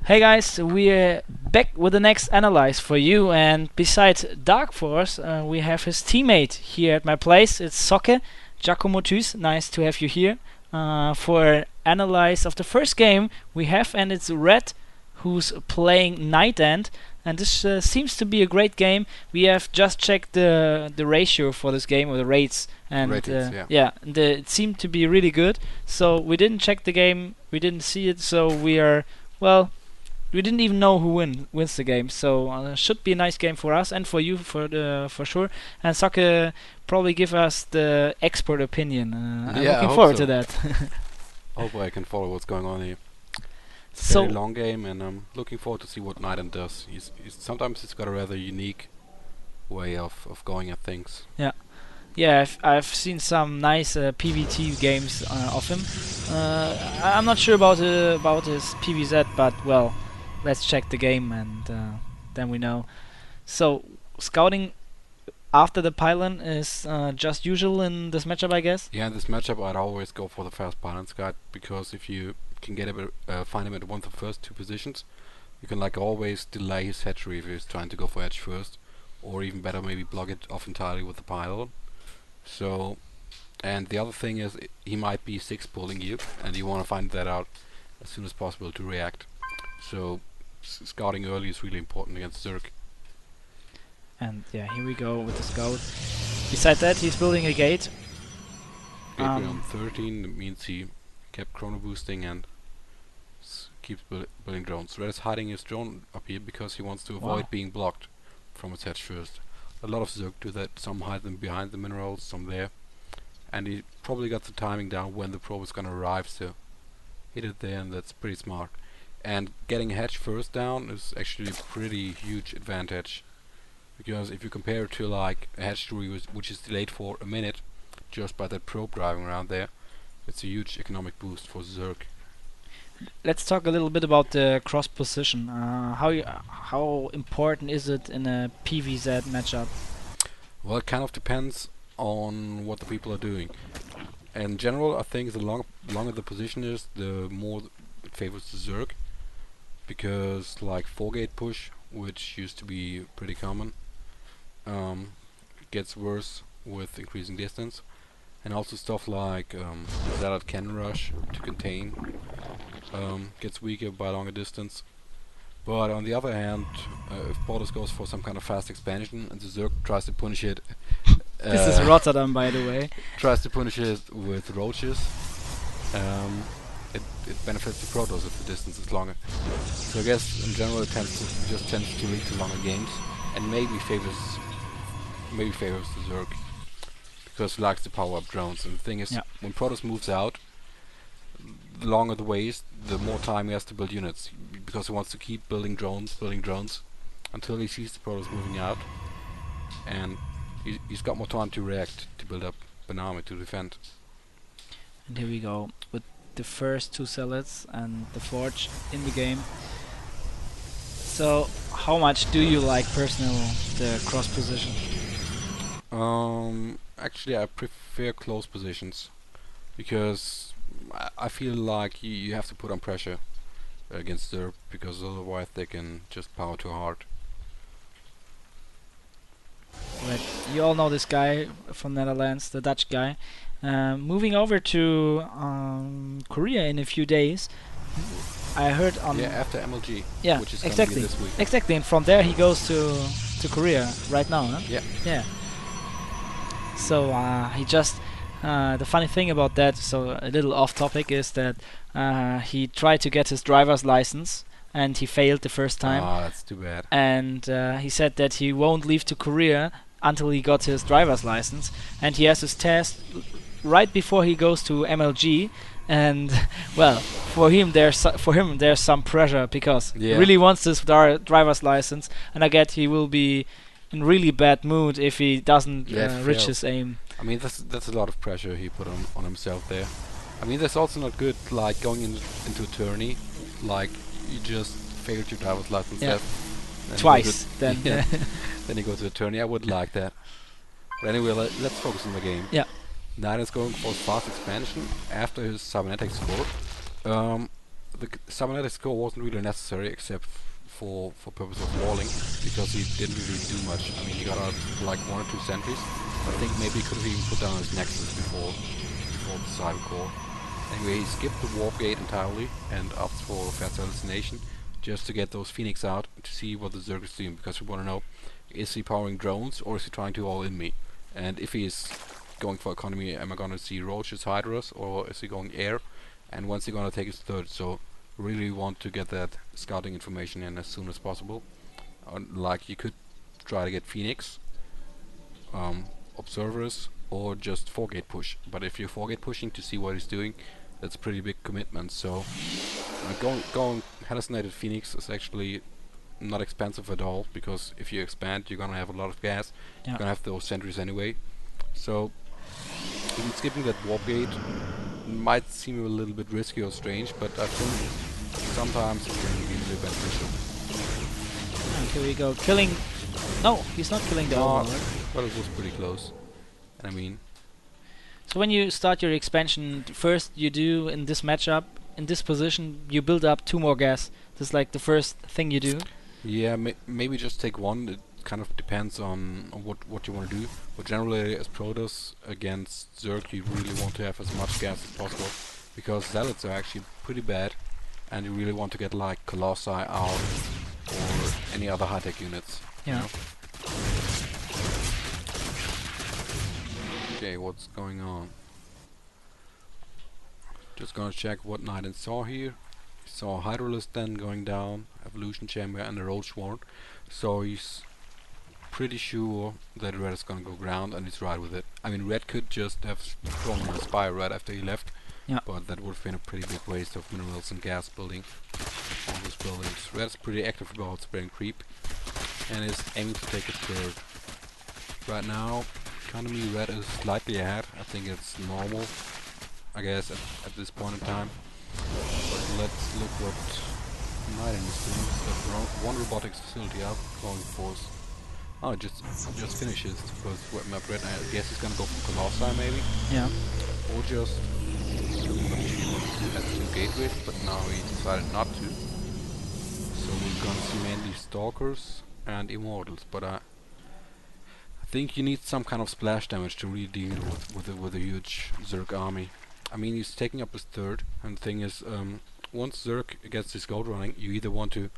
Hey guys, we're back with the next analyze for you, and besides Dark Force, we have his teammate here at my place. It's Socke, Giacomo Thüs. Nice to have you here for an analyze of the first game we have, and it's Red who's playing Night End, and this seems to be a great game. We have just checked the ratio for this game, or the rates, and Ratings, yeah. it seemed to be really good. So we didn't check the game, we didn't see it, so we are well. We didn't even know who wins the game, so should be a nice game for us and for you for sure. And Soccer probably give us the expert opinion. I'm Yeah, I looking hope forward so. to that. Hope I can follow what's going on here. It's a So very long game, and I'm looking forward to see what Naiden does. Sometimes he's got a rather unique way of going at things. yeah, I've seen some nice PVT games of him. I'm not sure about his PVZ, but well, let's check the game and then we know. So scouting after the pylon is just usual in this matchup, I guess. Yeah, in this matchup I'd always go for the fast balance guide, because if you can find him at one of the first two positions, you can like always delay his hatchery if he's trying to go for edge first, or even better maybe block it off entirely with the pylon. So, and the other thing is he might be 6 pulling you, and you want to find that out as soon as possible to react. So scouting early is really important against Zerg. And yeah, here we go with the scout. Besides that, he's building a gate. Gateway on 13, that means he kept chrono boosting and keeps building drones. Red is hiding his drone up here because he wants to avoid Wow. being blocked from its hedge first. A lot of Zerg do that, some hide them behind the minerals, some there. And he probably got the timing down when the probe is gonna arrive, so hit it there, and that's pretty smart. And getting a hedge first down is actually a pretty huge advantage, because if you compare it to like a hedge which is delayed for a minute just by that probe driving around there, it's a huge economic boost for Zerg. Let's talk a little bit about the cross position. How important is it in a PVZ matchup? Well, it kind of depends on what the people are doing. In general, I think the longer the position is, the more it favors the Zerg, because like 4-gate push, which used to be pretty common, gets worse with increasing distance, and also stuff like Zealot Cannon Rush to contain gets weaker by longer distance. But on the other hand, if Portus goes for some kind of fast expansion and the Zerg tries to punish it, This is Rotterdam, by the way. tries to punish it with roaches, it benefits the Protoss if the distance is longer. So I guess in general it tends to lead to longer games, and maybe favors the Zerg, because he likes to power up drones. And the thing is, Yeah. when Protoss moves out, the longer the ways, the more time he has to build units, because he wants to keep building drones until he sees the Protoss moving out, and he's got more time to react, to build up an army to defend. And here we go with the first two zealots and the forge in the game. So, how much do you like personally the cross position? Actually, I prefer close positions, because I feel like you have to put on pressure against Zerg, because otherwise they can just power too hard. Right. You all know this guy from Netherlands, the Dutch guy. Moving over to Korea in a few days. I heard on Yeah, after MLG, yeah, which is gonna be exactly, this week. exactly. And from there he goes to Korea right now, huh? Yeah. Yeah. So he just the funny thing about that, so a little off topic, is that he tried to get his driver's license and he failed the first time. Ah, that's too bad. And he said that he won't leave to Korea until he got his driver's license, and he has his test right before he goes to MLG. And well, for him there's some pressure, because he Yeah. really wants this driver's license, and I get he will be in really bad mood if he doesn't Yeah, reach fail. his aim. I mean, that's a lot of pressure he put on himself there. I mean, that's also not good, like going into a tourney, like you just failed your driver's license Yeah. test. then you go Twice, to- then yeah, then you go to a tourney. I would like that. But anyway, let's focus on the game. Yeah. Nine is going for fast expansion after his cybernetics score. the cybernetic score wasn't really necessary except for purpose of walling, because he didn't really do much. I mean, he got out like 1 or 2 sentries. I think maybe he could have even put down his nexus before the cyber core. Anyway, he skipped the warp gate entirely and opts for fast hallucination just to get those Phoenix out to see what the Zerg is doing, because we want to know, is he powering drones or is he trying to all-in me? And if he is going for economy, am I going to see Roaches, Hydras, or is he going air? And when's he going to take his third? So really want to get that scouting information in as soon as possible. Like, you could try to get Phoenix, observers, or just 4-gate push. But if you're 4-gate pushing to see what he's doing, that's a pretty big commitment. So going hallucinated Phoenix is actually not expensive at all, because if you expand, you're gonna have a lot of gas. You're gonna have those sentries anyway. So even skipping that warp gate might seem a little bit risky or strange, but I think sometimes it can be really beneficial. And here we go, killing. No, he's not killing the Overlord. But it was pretty close. I mean, so when you start your expansion, first you do in this matchup, in this position, you build up 2 more gas. This is like the first thing you do. Yeah, maybe just take 1. It kind of depends on what you want to do. But generally, as Protoss against Zerg, you really want to have as much gas as possible, because Zealots are actually pretty bad, and you really want to get like Colossi out or any other high-tech units. Yeah. You know? Okay, what's going on? Just gonna check what Knight saw here. He saw a Hydralisk then going down, Evolution Chamber, and a Roach Warren. So he's pretty sure that Red is gonna go ground, and he's right with it. I mean, Red could just have thrown a Spire right after he left, but that would have been a pretty big waste of minerals and gas building all these buildings. Red's pretty active about spreading creep, and is aiming to take it third. Right now, economy Red is slightly ahead. I think it's normal, I guess, at this point in time. But let's look what Knighting is doing. Got 1 robotics facility up, going force. Oh, just finishes the first weapon upgrade. I guess he's gonna go for Colossi maybe. Yeah. Or just do what he wanted to at 2 gateways, but now he decided not to. So we're gonna see mainly Stalkers and Immortals, but I think you need some kind of splash damage to really deal with a huge Zerg army. I mean, he's taking up his third, and the thing is, once Zerg gets his gold running, you either want to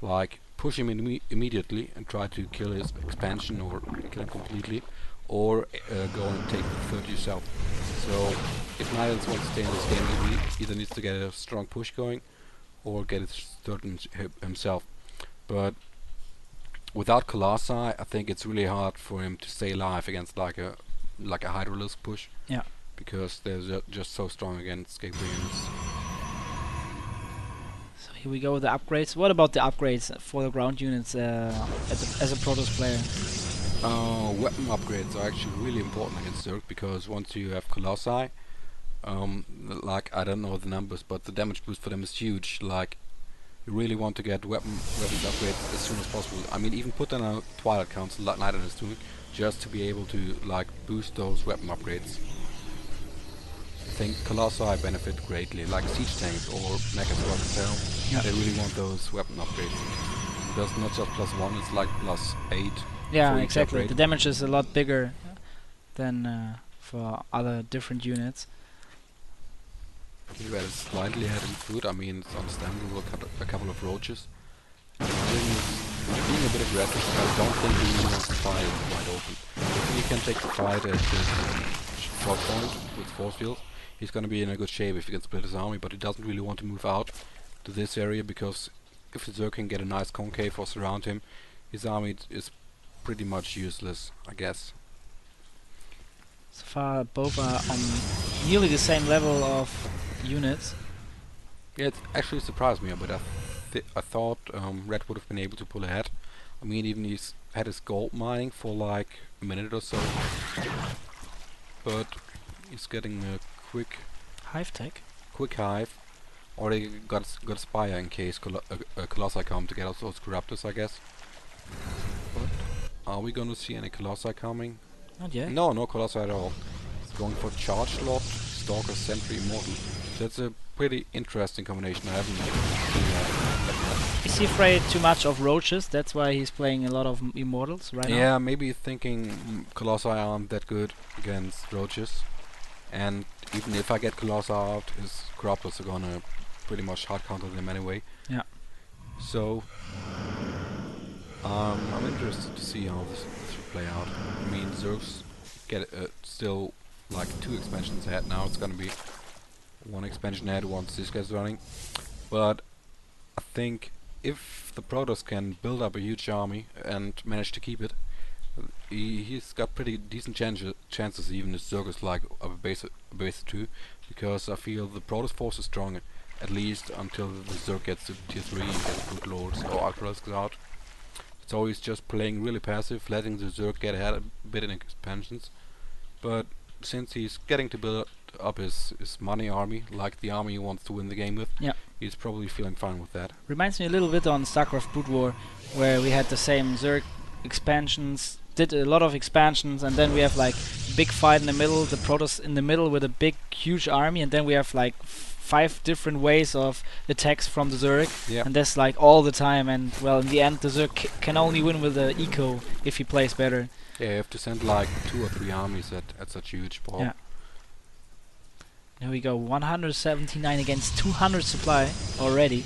like push him immediately and try to kill his expansion or kill him completely, or go and take the third yourself. So if Nihilus wants to stay in this game, he either needs to get a strong push going or get his third himself. But without Colossi, I think it's really hard for him to stay alive against like a Hydralisk push. Yeah. Because they're just so strong against gateway units. So here we go with the upgrades. What about the upgrades for the ground units as a Protoss player? Weapon upgrades are actually really important against Zerg, because once you have Colossi, like, I don't know the numbers, but the damage boost for them is huge. Like, you really want to get weapons upgrades as soon as possible. I mean, even put on a Twilight Council like Knighton is doing, just to be able to like boost those weapon upgrades. I think Colossi benefit greatly, like siege tanks or Mecha Squad. They really want those weapon upgrades, because not just +1, it's like +8. Yeah, exactly. The damage is a lot bigger than for other different units. Red is slightly ahead in food. I mean, it's understandable. A couple of roaches. Being a bit aggressive, but I don't think he really wants to fight wide open. If he can take the fight at his short point with force field, he's gonna be in a good shape if he can split his army. But he doesn't really want to move out to this area, because if the Zerg can get a nice concave or surround him, his army is pretty much useless, I guess. So far, both are on nearly the same level of units. Yeah, it actually surprised me a bit. I thought Red would have been able to pull ahead. I mean, even he's had his gold mining for like a minute or so, but he's getting a quick hive, or they got a Spire in case Colossi come to get out those Corruptors, I guess. But are we gonna see any Colossi coming? Not yet. No Colossi at all. He's going for Charge Slot, Stalker, Sentry, Immortal. That's a pretty interesting combination. I haven't seen that. Is he afraid too much of roaches? That's why he's playing a lot of Immortals right now? Yeah, maybe thinking Colossi aren't that good against roaches. And even if I get Colossi out, his Corruptors are gonna pretty much hard counter them anyway. Yeah. So, I'm interested to see how this will play out. I mean, Zergs get still like 2 expansions ahead now. It's gonna be 1 expansion ahead once this gets running. But I think if the Protoss can build up a huge army and manage to keep it, he's got pretty decent chances even if Zerg is like a base 2, because I feel the Protoss force is strong at least until the Zerg gets to tier 3 and gets Brute Lords or Archers out. So he's just playing really passive, letting the Zerg get ahead a bit in expansions. But since he's getting to build up his money army, like the army he wants to win the game with, he's probably feeling fine with that. Reminds me a little bit on StarCraft Brood War, where we had the same Zerg expansions, did a lot of expansions, and then we have like big fight in the middle, the Protoss in the middle with a big huge army, and then we have like 5 different ways of attacks from the Zerg, and that's like all the time, and well, in the end the Zerg can only win with the eco if he plays better. Yeah, you have to send like 2 or 3 armies at such a huge ball. Yeah. There we go, 179 against 200 supply already.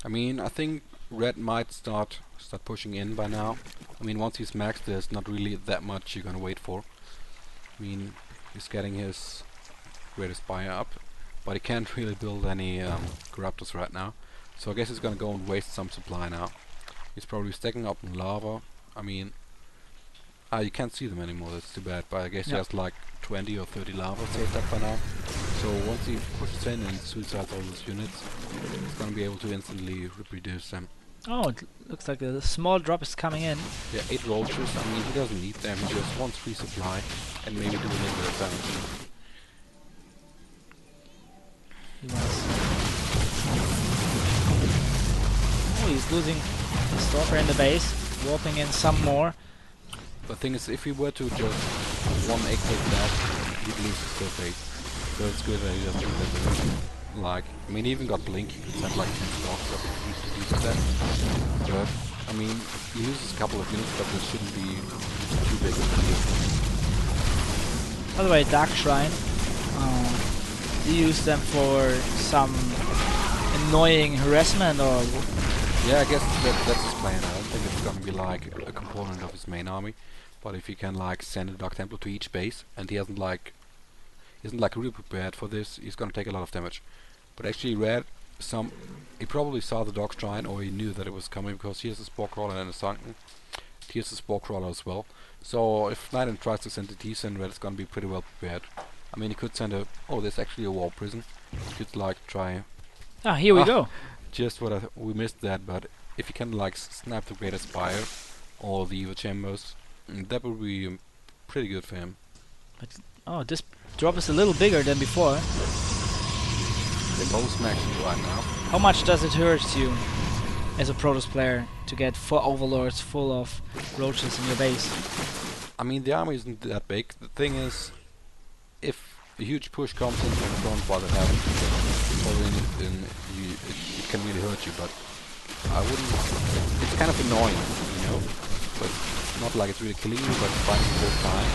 I mean, I think Red might start pushing in by now. I mean, once he's maxed, there's not really that much you're gonna wait for. I mean, he's getting his greatest buyer up, but he can't really build any Corruptors right now. So I guess he's gonna go and waste some supply now. He's probably stacking up in lava. I mean, you can't see them anymore, that's too bad, but I guess he has like 20 or 30 lava saved up by now. So once he pushes in and suicides all those units, he's gonna be able to instantly reproduce them. Oh, it looks like a small drop is coming in. Yeah, 8 roaches. I mean, he doesn't need them, he just wants free supply and maybe do a little bit of damage. Oh, he's losing the Stalker in the base, warping in some more. The thing is, if he were to just 1 egg take that, he'd lose his still base. So it's good that he doesn't do that. Like, I mean, he even got Blink, he could send like 10 stalks up if he uses that. But, I mean, he loses a couple of units, but this shouldn't be too big of a deal. By the way, Dark Shrine, do you use them for some annoying harassment or? Yeah, I guess that's his plan. I don't think it's gonna be like a component of his main army, but if he can like send a Dark Templar to each base, and he isn't like really prepared for this, he's gonna take a lot of damage. But actually, he probably saw the Dark Shrine, or he knew that it was coming, because he has a Spore Crawler and a Sunken. He has a Spore Crawler as well. So if Knighten tries to send a T-Sin, Red is gonna be pretty well prepared. I mean, he could send there's actually a Wall Prison. He could like try. Ah, here we go. Just we missed that, but if you can like snap the Greater Spire or the Evil Chambers, that would be pretty good for him. But this drop is a little bigger than before. They're both maxing right now. How much does it hurt you as a Protoss player to get 4 Overlords full of roaches in your base? I mean, the army isn't that big. The thing is, if a huge push comes in from the front while it happens, it can really hurt you, but I wouldn't. It's kind of annoying, you know. But it's not like it's really killing you, but finding the whole time.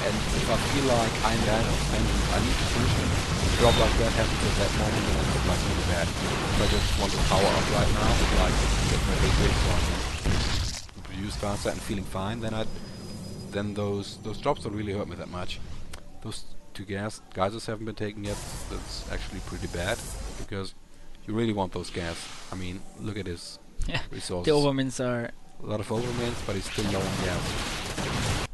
And if I feel like I'm bad and I need to finish it, a drop like that happens at that moment, and it's like really bad. If I just want to power up right now, like get my big base so I can produce faster and feeling fine, then those drops don't really hurt me that much. Those 2 geysers haven't been taken yet. That's actually pretty bad, because you really want those gas. I mean, look at his resources. The Overmints are a lot of Overmints, but he's still low on gas.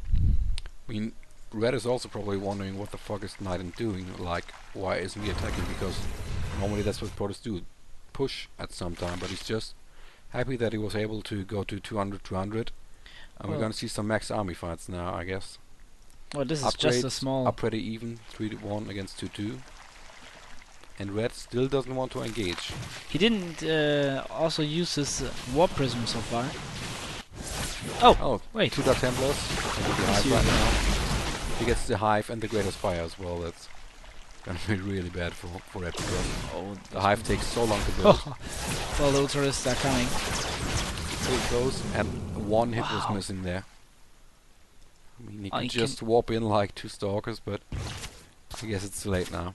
I mean, Red is also probably wondering what the fuck is Knighten doing. Like, why isn't he attacking? Because normally that's what Protoss do, push at some time. But he's just happy that he was able to go to 200, and we're gonna see some max army fights now, I guess. Well, this is just a small. Are pretty even, 3-1 against 2-2. And Red still doesn't want to engage. He didn't also use his Warp Prism so far. Oh, wait. 2 Dark Templars. He gets the Hive right now. He gets the Hive and the Greater Spire as well. Gonna be really bad for Red because Oh, the hive takes so long to build. all the ultras are coming. It goes, and one hit was Wow. missing there. I mean, he Oh, could he just warp in like 2 stalkers, but I guess it's too late now.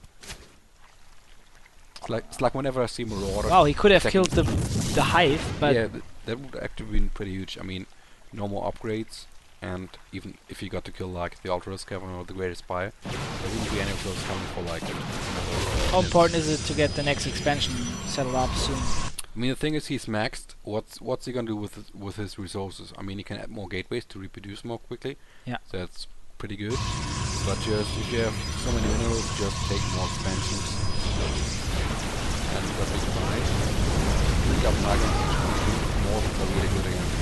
It's like whenever I see Marauder. Wow, he could have attacking- killed the hive, but yeah, that would actually been pretty huge. I mean, no more upgrades, and even if you got to kill like the Ultra Scavenger or the Greatest Spire, there wouldn't be any of those coming for like another. how important is it to get the next expansion settled up soon? I mean, the thing is, he's maxed. What's he gonna do with his resources? I mean, he can add more gateways to reproduce more quickly. Yeah. So that's pretty good. But just if you have so many minerals, just take more expansions. And that'll be fine. Link up Nagans, more are really good against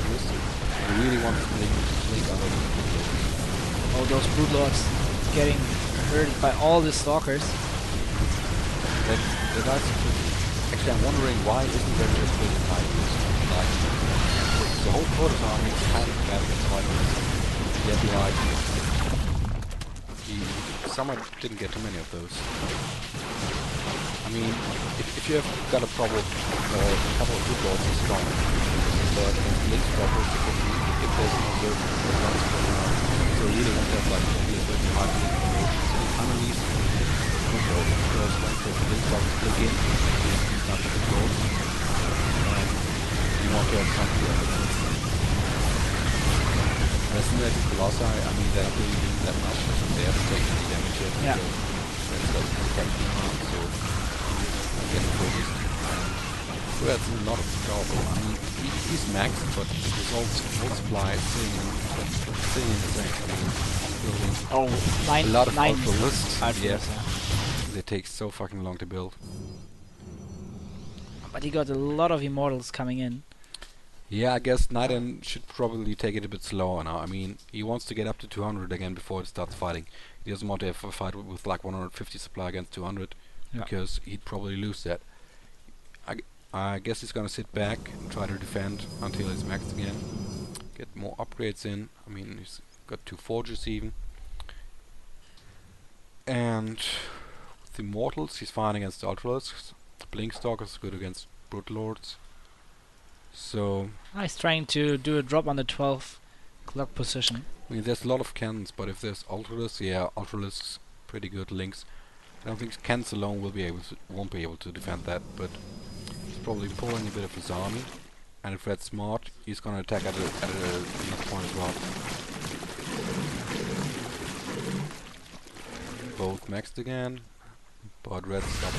this. You really want to link up on Oh, those broodlords getting hurt by all the stalkers. Actually, I'm wondering why isn't there just really titles? Like, the whole Protoss army is kind of bad against titles. Yet, like, someone didn't get too many of those. I mean, if you have got a problem, a couple of good lords is strong. But against link stalkers, it can be, if there's no certain runs going on. So you really want to have like only a certain hard promotions underneath. Because once the link stalkers click in, it's not the controls. You want to have something that Resonate and Colossi, I mean, they're not really doing that much. They haven't taken any damage yet. Yeah. So that's protecting them out, so I'm getting focused. So that's not a problem. I mean, he's maxed, but his results multiply sitting in the same. Building Oh, a lot of nine ultra lists. ultras, Yeah. yeah. They take so fucking long to build. But he got a lot of immortals coming in. Yeah, I guess Naiden should probably take it a bit slower now. I mean, he wants to get up to 200 again before it starts fighting. He doesn't want to have a fight with like 150 supply against 200, Yeah. because he'd probably lose that. I guess he's gonna sit back and try to defend until he's maxed again. Get more upgrades in. I mean, he's got 2 forges even. And with the Immortals, he's fine against the Ultralisks. Blinkstalkers good against Broodlords. So, He's trying to do a drop on the 12 clock position. I mean, there's a lot of cannons, but if there's Ultralisks, yeah, Ultralisks, pretty good links. I don't think cannons alone won't be able to defend that, but he's probably pulling a bit of his army. And if Red's smart, he's gonna attack at another point as well. Both maxed again, but Red stopped.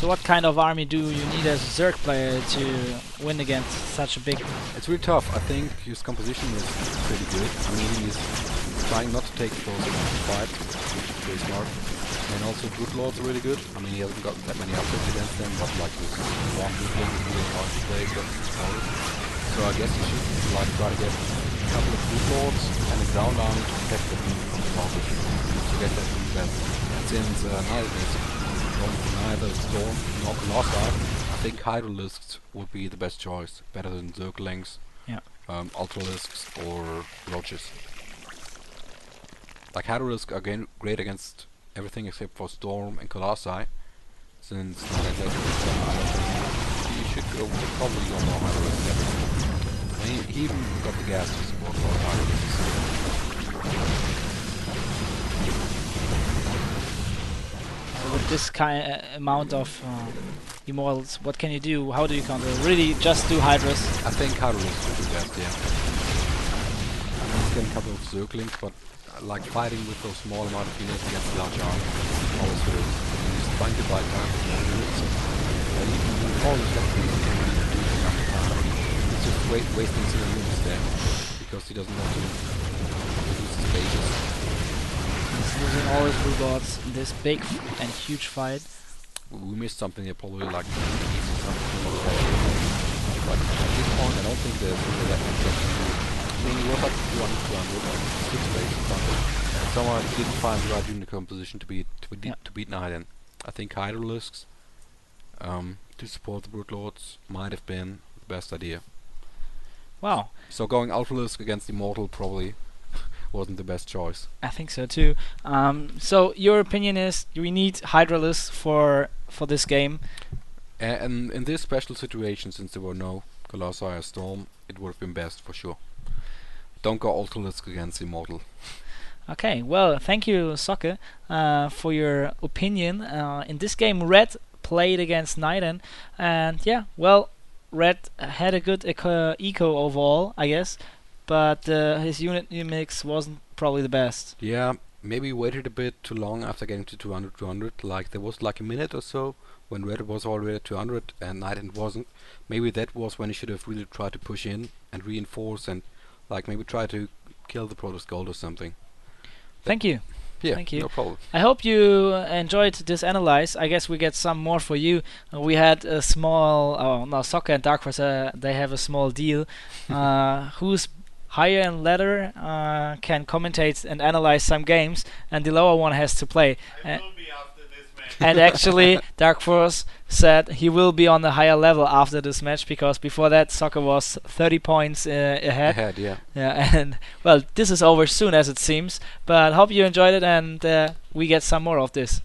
So what kind of army do you need as a Zerg player to win against such a big... It's really tough. I think his composition is pretty good. I mean, he's trying not to take those fights, which is pretty smart. And also Broodlords are really good. I mean, he hasn't got that many upgrades against them, but like this one Broodlord is really hard to play against Taurus. So I guess he should like try to get a couple of Broodlords and a ground army to protect them from the Taurus. To get that really bad. And since neither is going for neither Storm nor Colossi, I think Hydralisks would be the best choice. Better than Zerglings, Yeah. Ultralisks or Roaches. Like Hydralisk are great against everything except for Storm and Colossi. Since you should probably go more Hydralisk everything. I mean, he even got the gas to support for Hydralisk. With this amount of immortals, what can you do? How do you counter? Really just do Hydras? I think Hydralisk would be best, yeah. I mean, you can a couple of Zerglings, but like fighting with those small amount of units against large armies always hurts. He's trying to buy time for more units. And even always got to do enough time. I mean, it's just wasting some units there because he doesn't want to lose his bases. He's losing all his Broodlords in this big and huge fight. We missed something here, probably like easy something or but at this point I don't think there's really that much left to do. I mean, he was up to 200, 6 bases or something. Someone didn't find the right unit composition to beat Naiden. I think Hydralisks to support the Broodlords might have been the best idea. Wow. So going Ultralisk against Immortal probably wasn't the best choice. I think so too. So your opinion is we need Hydralisk for this game. And in this special situation, since there were no Colossi or Storm, it would have been best for sure. Don't go Ultralisk against Immortal. Okay, well, thank you, Socke, for your opinion. In this game, Red played against Niden, and yeah, well, Red had a good eco overall, I guess, but his unit mix wasn't probably the best. Yeah, maybe waited a bit too long after getting to 200. Like there was like a minute or so when Red was already at 200 and Niden wasn't. Maybe that was when he should have really tried to push in and reinforce and like maybe try to kill the Protoss Gold or something. Thank you. Yeah, Thank you. no problem. I hope you enjoyed this analyze. I guess we get some more for you. We had a small, Socke and Dark Horse, they have a small deal. Who's higher in ladder can commentate and analyze some games, and the lower one has to play. I will be after this match. And actually, Dark Force said he will be on the higher level after this match, because before that, Socke was 30 points ahead. Yeah. Yeah, and well, this is over soon as it seems, but hope you enjoyed it, and we get some more of this.